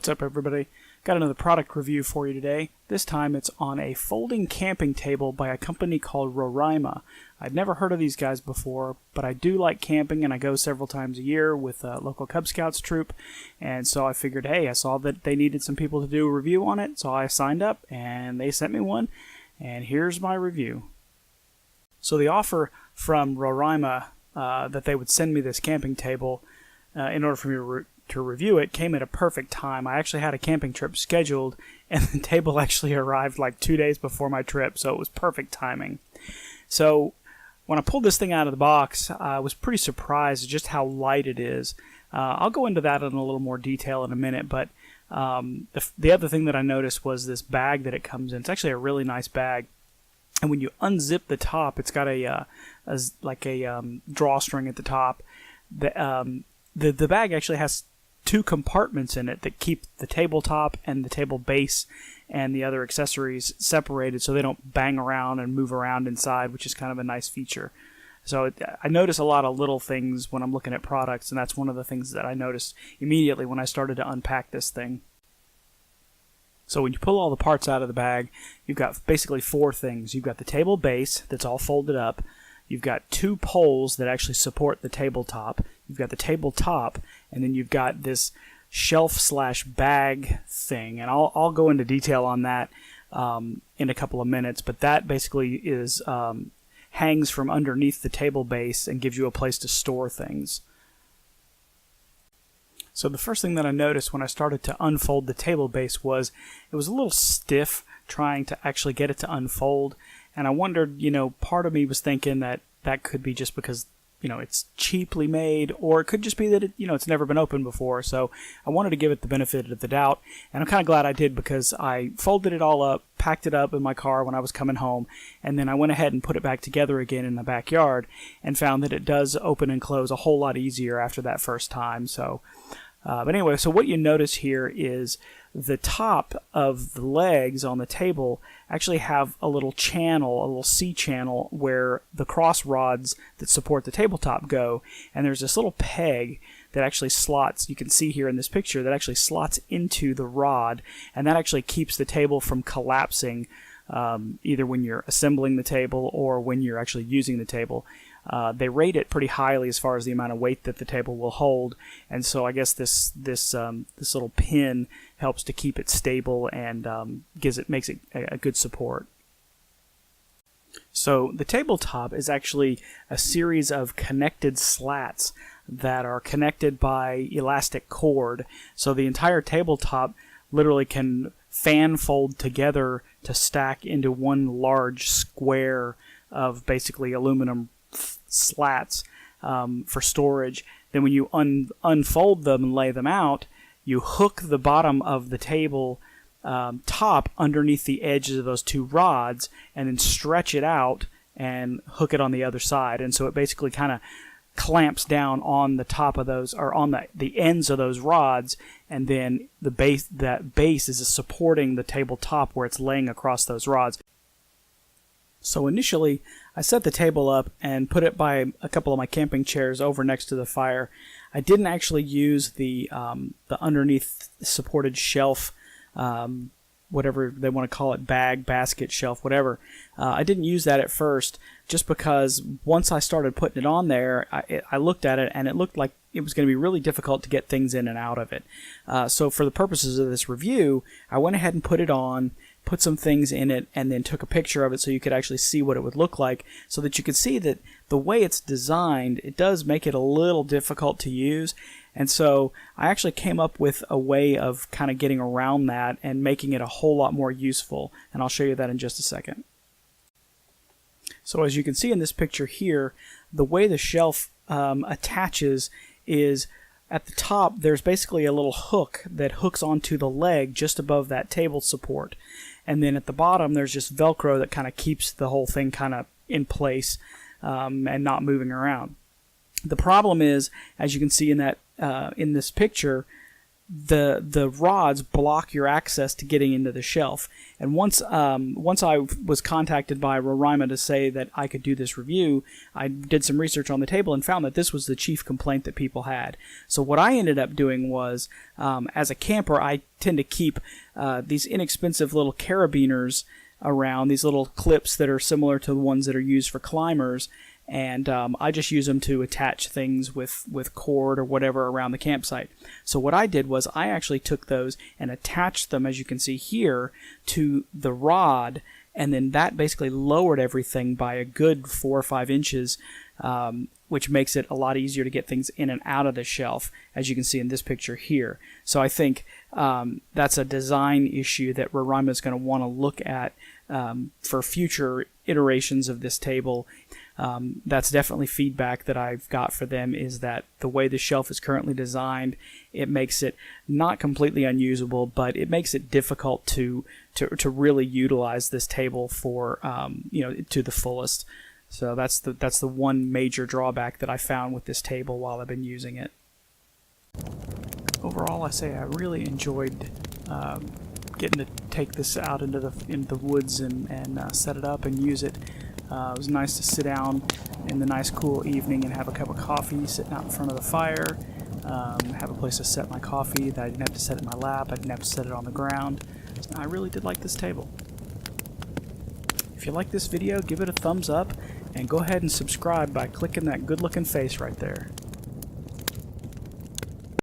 What's up, everybody? Got another product review for you today. This time it's on a folding camping table by a company called Roraima. I'd never heard of these guys before, but I do like camping and I go several times a year with a local Cub Scouts troop, and so I figured, hey, I saw that they needed some people to do a review on it, so I signed up and they sent me one, and here's my review. So the offer from Roraima that they would send me this camping table in order for me to review it came at a perfect time. I actually had a camping trip scheduled, and the table actually arrived like 2 days before my trip, so it was perfect timing. So when I pulled this thing out of the box, I was pretty surprised at just how light it is. I'll go into that in a little more detail in a minute, but the other thing that I noticed was this bag that it comes in. It's actually a really nice bag, and when you unzip the top, it's got a drawstring at the top. The bag actually has two compartments in it that keep the tabletop and the table base and the other accessories separated so they don't bang around and move around inside, which is kind of a nice feature. So I notice a lot of little things when I'm looking at products, and that's one of the things that I noticed immediately when I started to unpack this thing. So when you pull all the parts out of the bag, you've got basically four things. You've got the table base that's all folded up. You've got two poles that actually support the tabletop. You've got the tabletop, and then you've got this shelf/bag thing. And I'll go into detail on that in a couple of minutes. But that basically is hangs from underneath the table base and gives you a place to store things. So the first thing that I noticed when I started to unfold the table base was it was a little stiff trying to actually get it to unfold. And I wondered, part of me was thinking that could be just because, it's cheaply made, or it could just be that it's never been opened before. So I wanted to give it the benefit of the doubt, and I'm kind of glad I did, because I folded it all up, packed it up in my car when I was coming home, and then I went ahead and put it back together again in the backyard and found that it does open and close a whole lot easier after that first time. So but anyway, so what you notice here is the top of the legs on the table actually have a little channel, a little C channel, where the cross rods that support the tabletop go, and there's this little peg that actually slots, you can see here in this picture, that actually slots into the rod, and that actually keeps the table from collapsing either when you're assembling the table or when you're actually using the table. They rate it pretty highly as far as the amount of weight that the table will hold, and so I guess this little pin helps to keep it stable and makes it a good support. So the tabletop is actually a series of connected slats that are connected by elastic cord. So the entire tabletop literally can fan fold together to stack into one large square of basically aluminum slats for storage. Then when you unfold them and lay them out, you hook the bottom of the table top underneath the edges of those two rods, and then stretch it out and hook it on the other side. And so it basically kind of clamps down on the top of those, or on the ends of those rods, and then that base is supporting the tabletop where it's laying across those rods. So initially, I set the table up and put it by a couple of my camping chairs over next to the fire. I didn't actually use the underneath supported shelf, whatever they want to call it, bag, basket, shelf, whatever. I didn't use that at first, just because once I started putting it on there, I looked at it and it looked like it was going to be really difficult to get things in and out of it. So for the purposes of this review, I went ahead and put it on, put some things in it, and then took a picture of it so you could actually see what it would look like, so that you could see that the way it's designed, it does make it a little difficult to use. And so I actually came up with a way of kind of getting around that and making it a whole lot more useful, and I'll show you that in just a second. So as you can see in this picture here, the way the shelf attaches is at the top there's basically a little hook that hooks onto the leg just above that table support, and then at the bottom there's just Velcro that kind of keeps the whole thing kind of in place and not moving around. The problem is, as you can see in that in this picture, the rods block your access to getting into the shelf. And once I was contacted by Roraima to say that I could do this review, I did some research on the table and found that this was the chief complaint that people had. So what I ended up doing was, as a camper, I tend to keep these inexpensive little carabiners around, these little clips that are similar to the ones that are used for climbers. And I just use them to attach things with cord or whatever around the campsite. So what I did was I actually took those and attached them, as you can see here, to the rod, and then that basically lowered everything by a good 4 or 5 inches, which makes it a lot easier to get things in and out of the shelf, as you can see in this picture here. So I think that's a design issue that Roraima is going to want to look at for future iterations of this table. That's definitely feedback that I've got for them, is that the way the shelf is currently designed, it makes it not completely unusable, but it makes it difficult to really utilize this table for to the fullest. So that's the one major drawback that I found with this table while I've been using it. Overall, I say I really enjoyed getting to take this out into the woods and set it up and use it. It was nice to sit down in the nice cool evening and have a cup of coffee sitting out in front of the fire, have a place to set my coffee that I didn't have to set it in my lap, I didn't have to set it on the ground. I really did like this table. If you like this video, give it a thumbs up and go ahead and subscribe by clicking that good looking face right there.